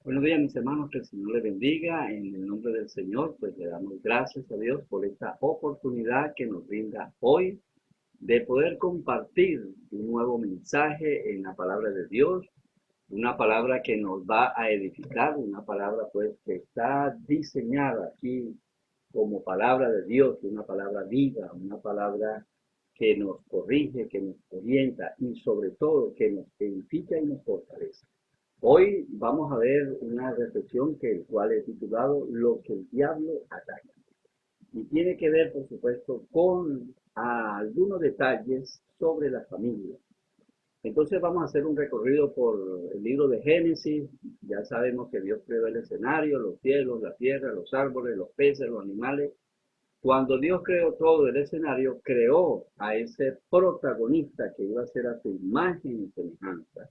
Buenos días, mis hermanos, que el Señor les bendiga. En el nombre del Señor, pues le damos gracias a Dios por esta oportunidad que nos brinda hoy de poder compartir un nuevo mensaje en la palabra de Dios, una palabra que nos va a edificar, una palabra pues que está diseñada aquí como palabra de Dios, una palabra viva, una palabra que nos corrige, que nos orienta y sobre todo que nos edifica y nos fortalece. Hoy vamos a ver una reflexión que el cual he titulado Lo que el diablo ataca. Y tiene que ver, por supuesto, con algunos detalles sobre la familia. Entonces vamos a hacer un recorrido por el libro de Génesis. Ya sabemos que Dios creó el escenario, los cielos, la tierra, los árboles, los peces, los animales. Cuando Dios creó todo el escenario, creó a ese protagonista que iba a ser a su imagen y semejanza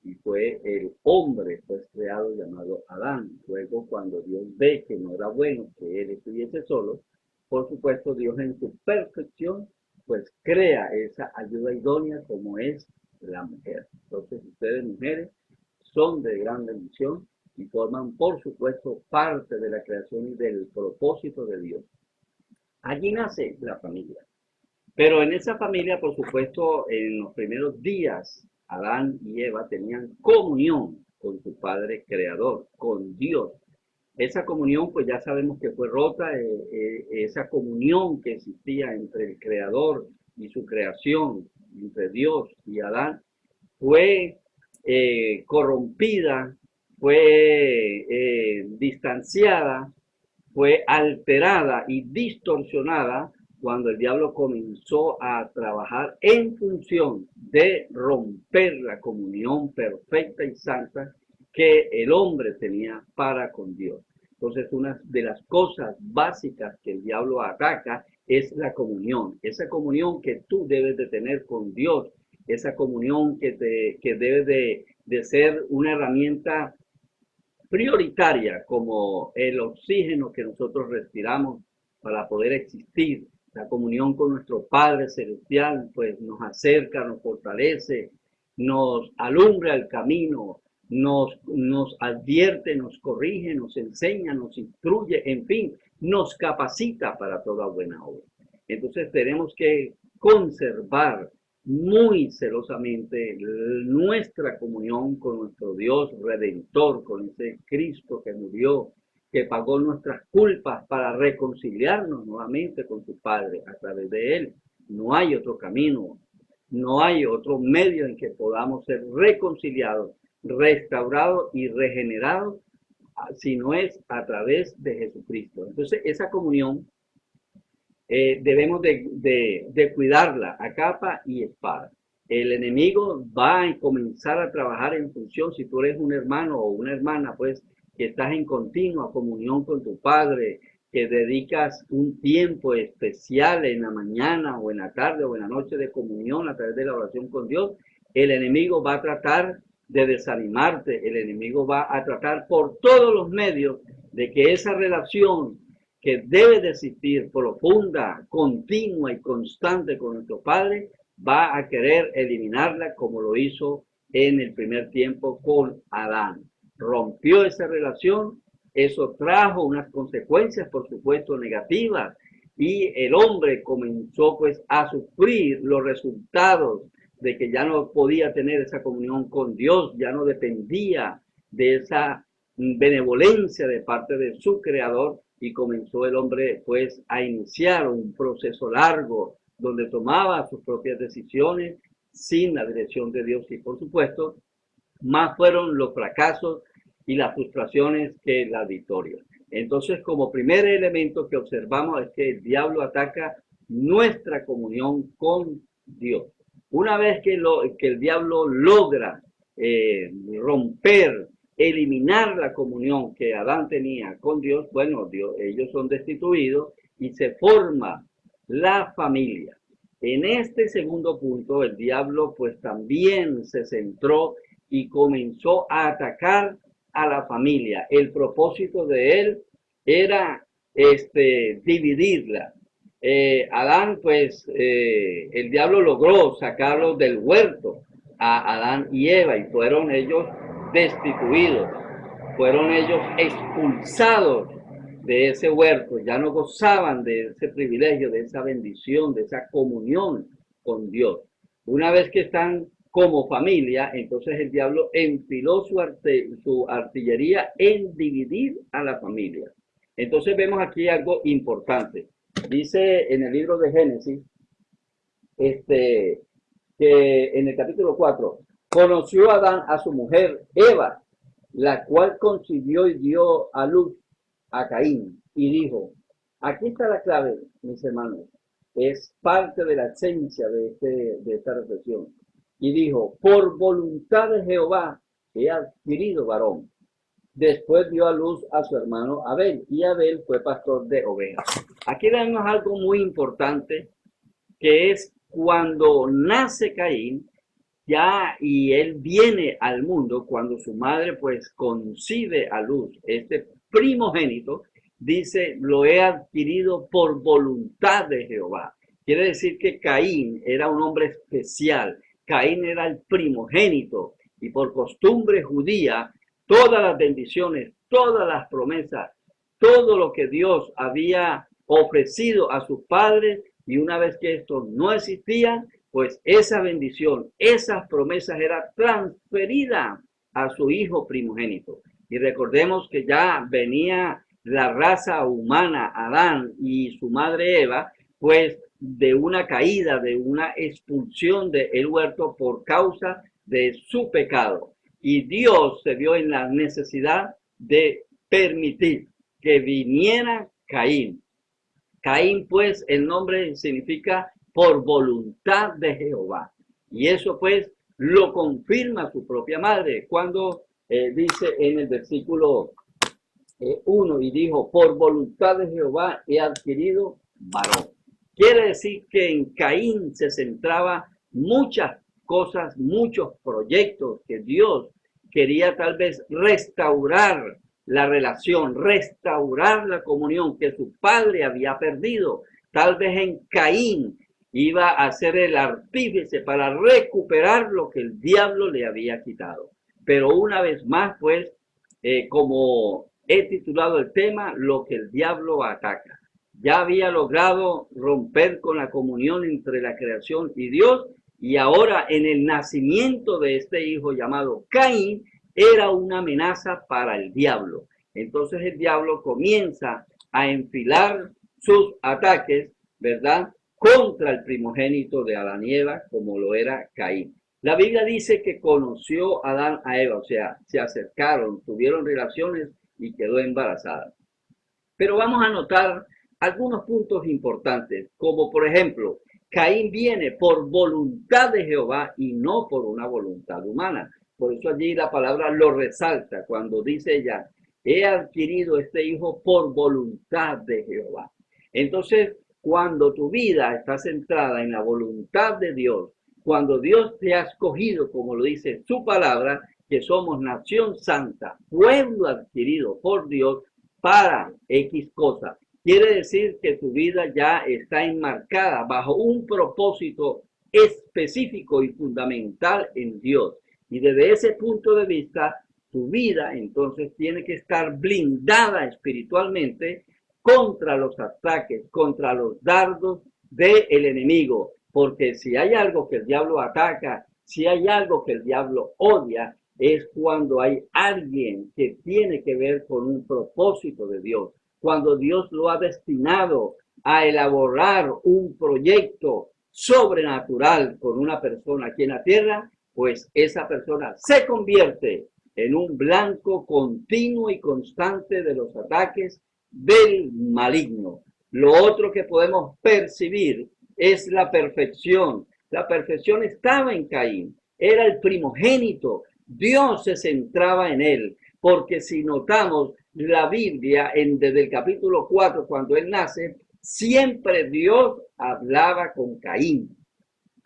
y fue el hombre pues creado llamado Adán. Luego cuando Dios ve que no era bueno que él estuviese solo, por supuesto Dios en su perfección pues crea esa ayuda idónea como es la mujer. Entonces ustedes mujeres son de gran bendición y forman por supuesto parte de la creación y del propósito de Dios. Allí nace la familia. Pero en esa familia, por supuesto, en los primeros días, Adán y Eva tenían comunión con su Padre Creador, con Dios. Esa comunión, pues ya sabemos que fue rota, esa comunión que existía entre el Creador y su creación, entre Dios y Adán, fue corrompida, fue distanciada, fue alterada y distorsionada cuando el diablo comenzó a trabajar en función de romper la comunión perfecta y santa que el hombre tenía para con Dios. Entonces, una de las cosas básicas que el diablo ataca es la comunión, esa comunión que tú debes de tener con Dios, esa comunión que debe de ser una herramienta prioritaria como el oxígeno que nosotros respiramos para poder existir. La comunión con nuestro Padre Celestial pues nos acerca, nos fortalece, nos alumbra el camino, nos advierte, nos corrige, nos enseña, nos instruye, en fin, nos capacita para toda buena obra. Entonces tenemos que conservar muy celosamente nuestra comunión con nuestro Dios Redentor, con ese Cristo que murió, que pagó nuestras culpas para reconciliarnos nuevamente con su Padre a través de Él. No hay otro camino, no hay otro medio en que podamos ser reconciliados, restaurados y regenerados, si no es a través de Jesucristo. Entonces, esa comunión debemos de cuidarla a capa y espada. El enemigo va a comenzar a trabajar en función, si tú eres un hermano o una hermana, pues que estás en continua comunión con tu Padre, que dedicas un tiempo especial en la mañana o en la tarde o en la noche de comunión a través de la oración con Dios, el enemigo va a tratar de desanimarte, el enemigo va a tratar por todos los medios de que esa relación que debe de existir profunda, continua y constante con nuestro Padre, va a querer eliminarla como lo hizo en el primer tiempo con Adán. Rompió esa relación, eso trajo unas consecuencias, por supuesto, negativas, y el hombre comenzó pues a sufrir los resultados de que ya no podía tener esa comunión con Dios, ya no dependía de esa benevolencia de parte de su creador, y comenzó el hombre pues a iniciar un proceso largo donde tomaba sus propias decisiones sin la dirección de Dios, y por supuesto más fueron los fracasos y las frustraciones que las victorias. Entonces, como primer elemento que observamos es que el diablo ataca nuestra comunión con Dios. Una vez que el diablo logra romper, eliminar la comunión que Adán tenía con Dios, bueno, ellos son destituidos y se forma la familia. En este segundo punto, el diablo pues también se centró y comenzó a atacar a la familia. El propósito de él era dividirla. Adán, pues, el diablo logró sacarlos del huerto a Adán y Eva y fueron ellos destituidos. fueron ellos expulsados de ese huerto, ya no gozaban de ese privilegio, de esa bendición, de esa comunión con Dios. Una vez que están como familia, entonces el diablo enfiló su artillería en dividir a la familia. Entonces vemos aquí algo importante. Dice en el libro de Génesis, que en el capítulo 4, conoció Adán a su mujer Eva, la cual concibió y dio a luz a Caín, y dijo, aquí está la clave, mis hermanos, es parte de la esencia de esta reflexión. Y dijo, por voluntad de Jehová he adquirido varón. Después dio a luz a su hermano Abel, y Abel fue pastor de ovejas. Aquí vemos algo muy importante, que es cuando nace Caín, ya y él viene al mundo, cuando su madre pues concibe a luz este primogénito, dice, lo he adquirido por voluntad de Jehová. Quiere decir que Caín era un hombre especial. Caín era el primogénito y por costumbre judía, todas las bendiciones, todas las promesas, todo lo que Dios había ofrecido a sus padres, y una vez que esto no existía, pues esa bendición, esas promesas eran transferidas a su hijo primogénito. Y recordemos que ya venía la raza humana, Adán y su madre Eva, pues de una caída, de una expulsión del huerto por causa de su pecado. Y Dios se vio en la necesidad de permitir que viniera Caín. Caín, pues, el nombre significa por voluntad de Jehová. Y eso, pues, lo confirma su propia madre cuando dice en el versículo 1 y dijo, por voluntad de Jehová he adquirido varón. Quiere decir que en Caín se centraba muchas cosas, muchos proyectos que Dios quería tal vez restaurar la relación, restaurar la comunión que su padre había perdido. Tal vez en Caín iba a ser el artífice para recuperar lo que el diablo le había quitado. Pero una vez más, pues, como he titulado el tema, lo que el diablo ataca. Ya había logrado romper con la comunión entre la creación y Dios, y ahora en el nacimiento de este hijo llamado Caín, era una amenaza para el diablo. Entonces el diablo comienza a enfilar sus ataques, ¿verdad?, contra el primogénito de Adán y Eva, como lo era Caín. La Biblia dice que conoció Adán a Eva, o sea, se acercaron, tuvieron relaciones y quedó embarazada. Pero vamos a notar algunos puntos importantes, como por ejemplo, Caín viene por voluntad de Jehová y no por una voluntad humana. Por eso allí la palabra lo resalta cuando dice ella, he adquirido este hijo por voluntad de Jehová. Entonces, cuando tu vida está centrada en la voluntad de Dios, cuando Dios te ha escogido, como lo dice su palabra, que somos nación santa, pueblo adquirido por Dios para X cosa, quiere decir que tu vida ya está enmarcada bajo un propósito específico y fundamental en Dios. Y desde ese punto de vista, tu vida entonces tiene que estar blindada espiritualmente contra los ataques, contra los dardos del enemigo. Porque si hay algo que el diablo ataca, si hay algo que el diablo odia, es cuando hay alguien que tiene que ver con un propósito de Dios. Cuando Dios lo ha destinado a elaborar un proyecto sobrenatural con una persona aquí en la tierra, pues esa persona se convierte en un blanco continuo y constante de los ataques del maligno. Lo otro que podemos percibir es la perfección. La perfección estaba en Caín, era el primogénito. Dios se centraba en él, porque si notamos la Biblia desde el capítulo 4, cuando él nace, siempre Dios hablaba con Caín.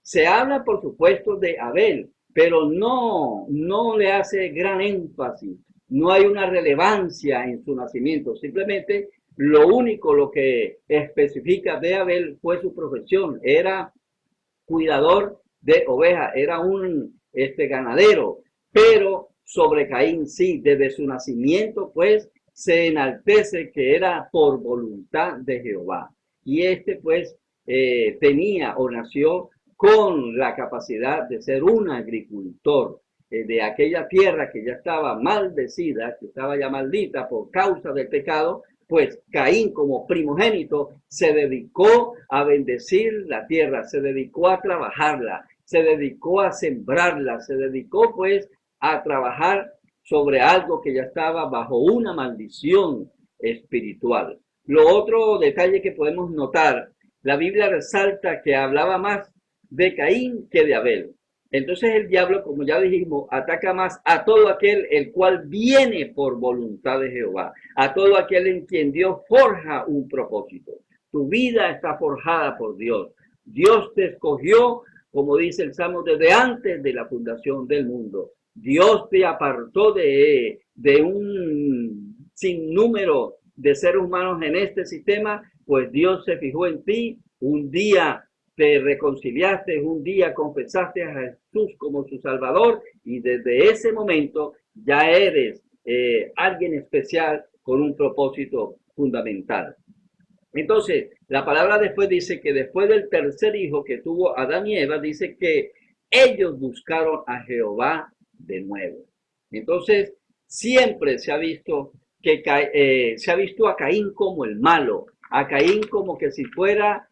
Se habla, por supuesto, de Abel, pero no le hace gran énfasis. No hay una relevancia en su nacimiento. Simplemente lo que especifica de Abel fue su profesión. Era cuidador de ovejas, era un ganadero, pero sobre Caín, sí, desde su nacimiento, pues, se enaltece que era por voluntad de Jehová. Y este, pues, tenía o nació con la capacidad de ser un agricultor de aquella tierra que ya estaba maldecida, que estaba ya maldita por causa del pecado. Pues Caín, como primogénito, se dedicó a bendecir la tierra, se dedicó a trabajarla, se dedicó a sembrarla, se dedicó pues a trabajar sobre algo que ya estaba bajo una maldición espiritual. Lo otro detalle que podemos notar, la Biblia resalta que hablaba más de Caín que de Abel. Entonces el diablo, como ya dijimos, ataca más a todo aquel el cual viene por voluntad de Jehová, a todo aquel en quien Dios forja un propósito. Tu vida está forjada por Dios. Dios te escogió, como dice el Salmo, desde antes de la fundación del mundo. Dios te apartó de un sinnúmero de seres humanos en este sistema, pues Dios se fijó en ti. Un día te reconciliaste, un día confesaste a Jesús como su Salvador y desde ese momento ya eres alguien especial con un propósito fundamental. Entonces, la palabra después dice que después del tercer hijo que tuvo Adán y Eva, dice que ellos buscaron a Jehová de nuevo. Entonces, siempre se ha visto se ha visto a Caín como el malo, a Caín como que si fuera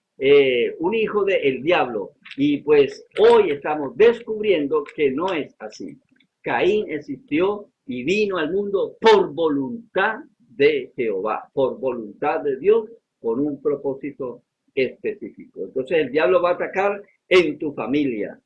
un hijo del diablo. Y pues hoy estamos descubriendo que no es así. Caín existió y vino al mundo por voluntad de Jehová, por voluntad de Dios, con un propósito específico. Entonces el diablo va a atacar en tu familia,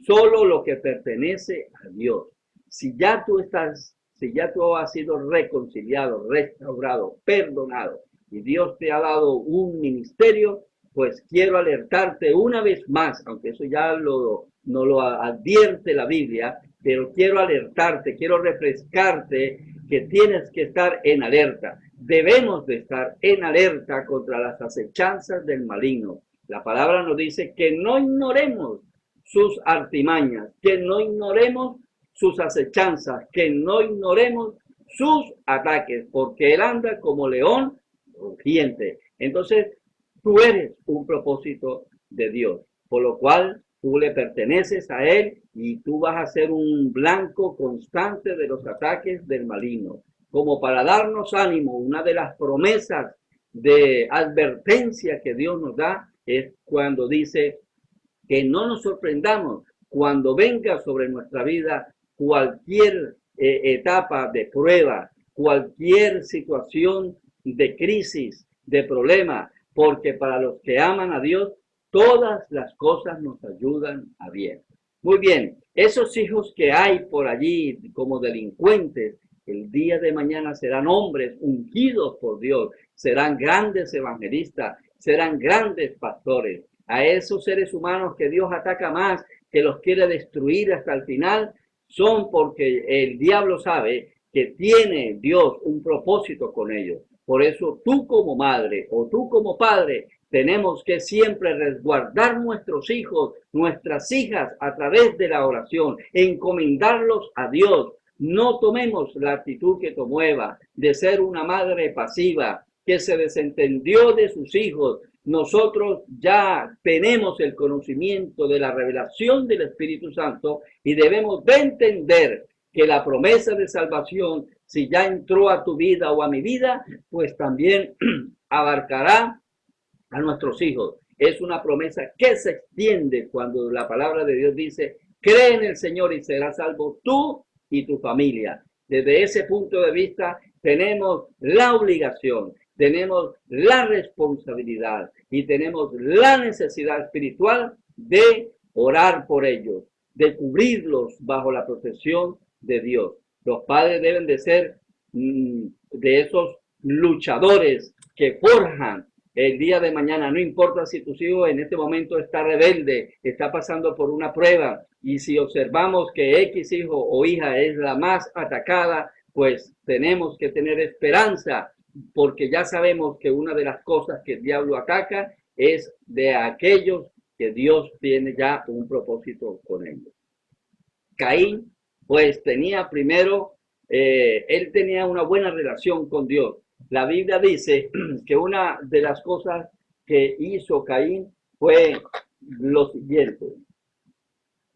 solo lo que pertenece a Dios. Si ya tú has sido reconciliado, restaurado, perdonado y Dios te ha dado un ministerio, pues quiero alertarte una vez más, aunque eso ya no lo advierte la Biblia, pero quiero alertarte, quiero refrescarte que tienes que estar en alerta. Debemos de estar en alerta contra las acechanzas del maligno. La palabra nos dice que no ignoremos sus artimañas, que no ignoremos sus acechanzas, que no ignoremos sus ataques, porque él anda como león rugiente. Entonces, tú eres un propósito de Dios, por lo cual tú le perteneces a él y tú vas a ser un blanco constante de los ataques del maligno. Como para darnos ánimo, una de las promesas de advertencia que Dios nos da es cuando dice que no nos sorprendamos cuando venga sobre nuestra vida cualquier etapa de prueba, cualquier situación de crisis, de problema, porque para los que aman a Dios, todas las cosas nos ayudan a bien. Muy bien, esos hijos que hay por allí como delincuentes, el día de mañana serán hombres ungidos por Dios, serán grandes evangelistas, serán grandes pastores. A esos seres humanos que Dios ataca más, que los quiere destruir hasta el final, son porque el diablo sabe que tiene Dios un propósito con ellos. Por eso tú como madre o tú como padre tenemos que siempre resguardar nuestros hijos, nuestras hijas a través de la oración, encomendarlos a Dios. No tomemos la actitud que tomó Eva de ser una madre pasiva que se desentendió de sus hijos. Nosotros ya tenemos el conocimiento de la revelación del Espíritu Santo y debemos de entender que la promesa de salvación, si ya entró a tu vida o a mi vida, pues también abarcará a nuestros hijos. Es una promesa que se extiende cuando la palabra de Dios dice, cree en el Señor y serás salvo tú y tu familia. Desde ese punto de vista tenemos la obligación, tenemos la responsabilidad y tenemos la necesidad espiritual de orar por ellos, de cubrirlos bajo la protección de Dios. Los padres deben de ser de esos luchadores que forjan el día de mañana. No importa si tus hijos en este momento está rebelde, está pasando por una prueba, y si observamos que X hijo o hija es la más atacada, pues tenemos que tener esperanza, porque ya sabemos que una de las cosas que el diablo ataca es de aquellos que Dios tiene ya un propósito con ellos. Caín, pues tenía primero, él tenía una buena relación con Dios. La Biblia dice que una de las cosas que hizo Caín fue lo siguiente.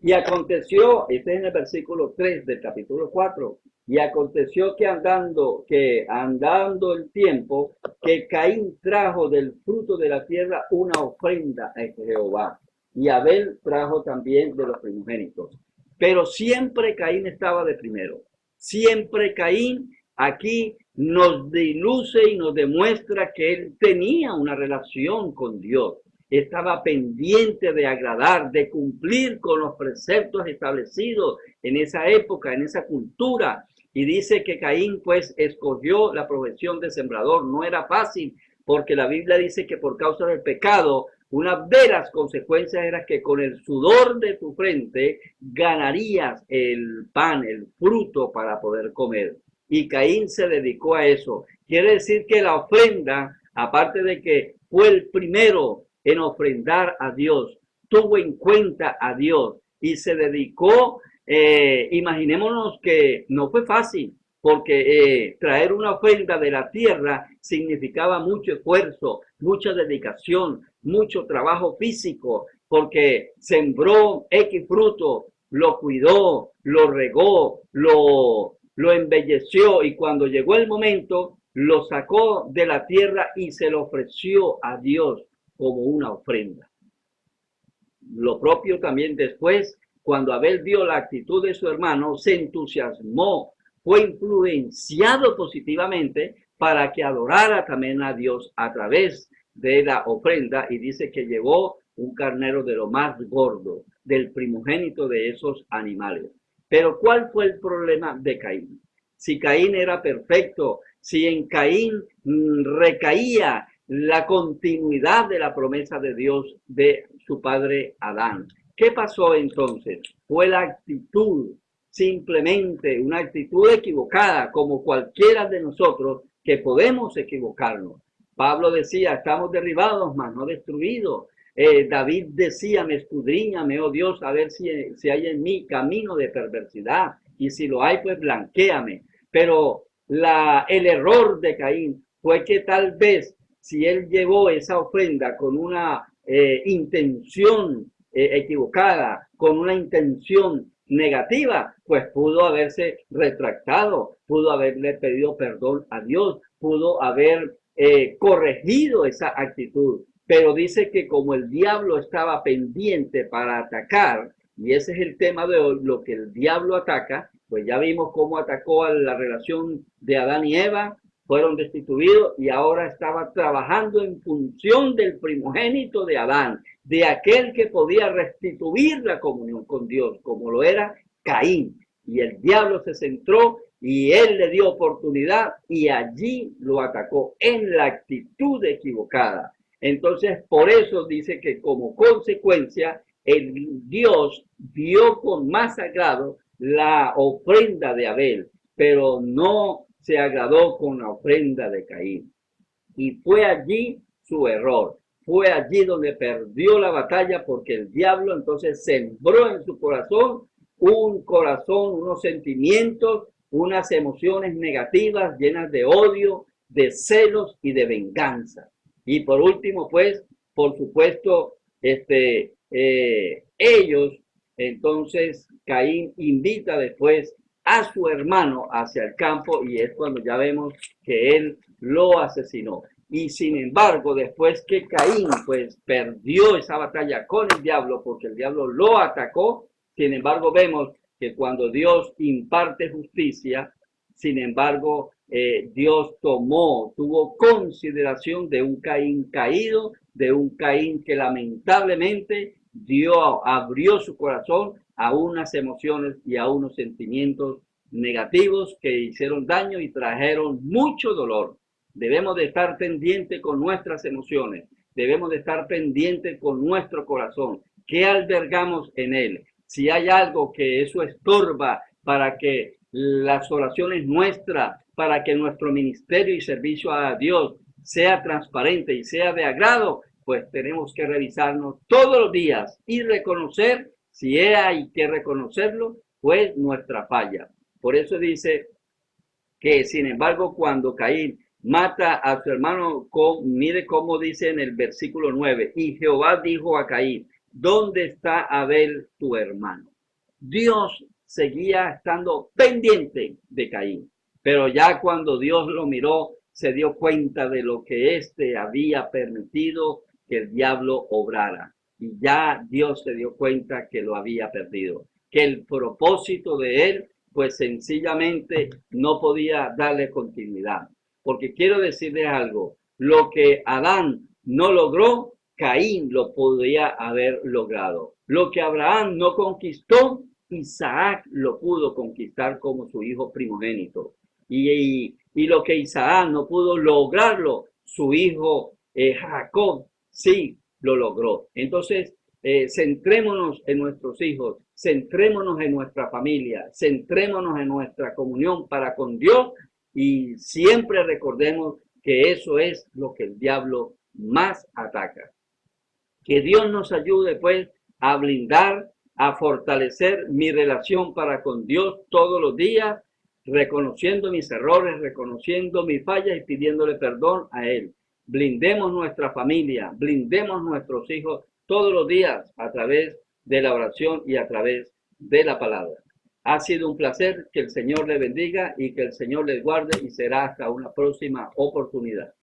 Y aconteció, este es en el versículo 3 del capítulo 4, y aconteció que andando el tiempo, que Caín trajo del fruto de la tierra una ofrenda a Jehová, y Abel trajo también de los primogénitos. Pero siempre Caín estaba de primero. Siempre Caín aquí nos diluce y nos demuestra que él tenía una relación con Dios. Estaba pendiente de agradar, de cumplir con los preceptos establecidos en esa época, en esa cultura. Y dice que Caín pues escogió la profesión de sembrador. No era fácil, porque la Biblia dice que por causa del pecado, una de las consecuencias era que con el sudor de tu frente ganarías el pan, el fruto para poder comer. Y Caín se dedicó a eso. Quiere decir que la ofrenda, aparte de que fue el primero en ofrendar a Dios, tuvo en cuenta a Dios y se dedicó, imaginémonos que no fue fácil, porque traer una ofrenda de la tierra significaba mucho esfuerzo, mucha dedicación, mucho trabajo físico, porque sembró X fruto, lo cuidó, lo regó, lo embelleció y cuando llegó el momento lo sacó de la tierra y se lo ofreció a Dios como una ofrenda. Lo propio también después, cuando Abel vio la actitud de su hermano, se entusiasmó, fue influenciado positivamente para que adorara también a Dios a través de la ofrenda y dice que llevó un carnero de lo más gordo, del primogénito de esos animales. Pero ¿cuál fue el problema de Caín? Si Caín era perfecto, si en Caín recaía la continuidad de la promesa de Dios de su padre Adán. ¿Qué pasó entonces? Fue la actitud, simplemente una actitud equivocada, como cualquiera de nosotros que podemos equivocarnos. Pablo decía, estamos derribados, mas no destruidos. David decía, me escudriñame, oh Dios, a ver si hay en mí camino de perversidad, y si lo hay, pues blanquéame. Pero el error de Caín fue que tal vez si él llevó esa ofrenda con una intención equivocada, con una intención negativa, pues pudo haberse retractado, pudo haberle pedido perdón a Dios, pudo haber corregido esa actitud. Pero dice que como el diablo estaba pendiente para atacar, y ese es el tema de hoy, lo que el diablo ataca, pues ya vimos cómo atacó a la relación de Adán y Eva, fueron destituidos y ahora estaba trabajando en función del primogénito de Adán, de aquel que podía restituir la comunión con Dios, como lo era Caín. Y el diablo se centró y él le dio oportunidad y allí lo atacó en la actitud equivocada. Entonces, por eso dice que como consecuencia, el Dios vio con más agrado la ofrenda de Abel, pero no se agradó con la ofrenda de Caín. Y fue allí su error. Fue allí donde perdió la batalla porque el diablo entonces sembró en su corazón un corazón, unos sentimientos, unas emociones negativas llenas de odio, de celos y de venganza. Y por último, pues, por supuesto, ellos, entonces Caín invita después a su hermano hacia el campo y es cuando ya vemos que él lo asesinó. Y sin embargo, después que Caín pues perdió esa batalla con el diablo porque el diablo lo atacó, sin embargo vemos que cuando Dios imparte justicia, sin embargo, Dios tuvo consideración de un Caín caído, de un Caín que lamentablemente abrió su corazón a unas emociones y a unos sentimientos negativos que hicieron daño y trajeron mucho dolor. Debemos de estar pendientes con nuestras emociones, debemos de estar pendientes con nuestro corazón. ¿Qué albergamos en él? Si hay algo que eso estorba para que las oraciones nuestras, para que nuestro ministerio y servicio a Dios sea transparente y sea de agrado, pues tenemos que revisarnos todos los días y reconocer, si hay que reconocerlo, fue nuestra falla. Por eso dice que, sin embargo, cuando Caín mata a su hermano, mire cómo dice en el versículo 9, y Jehová dijo a Caín, ¿dónde está Abel tu hermano? Dios seguía estando pendiente de Caín, pero ya cuando Dios lo miró, se dio cuenta de lo que éste había permitido que el diablo obrara. Y ya Dios se dio cuenta que lo había perdido, que el propósito de él pues sencillamente no podía darle continuidad. Porque quiero decirles algo, lo que Adán no logró, Caín lo podía haber logrado. Lo que Abraham no conquistó, Isaac lo pudo conquistar como su hijo primogénito. Y lo que Isaac no pudo lograrlo, su hijo Jacob sí lo logró. Entonces, centrémonos en nuestros hijos, centrémonos en nuestra familia, centrémonos en nuestra comunión para con Dios y siempre recordemos que eso es lo que el diablo más ataca. Que Dios nos ayude pues a blindar, a fortalecer mi relación para con Dios todos los días, reconociendo mis errores, reconociendo mis fallas y pidiéndole perdón a Él. Blindemos nuestra familia, blindemos nuestros hijos todos los días a través de la oración y a través de la palabra. Ha sido un placer, que el Señor les bendiga y que el Señor les guarde y será hasta una próxima oportunidad.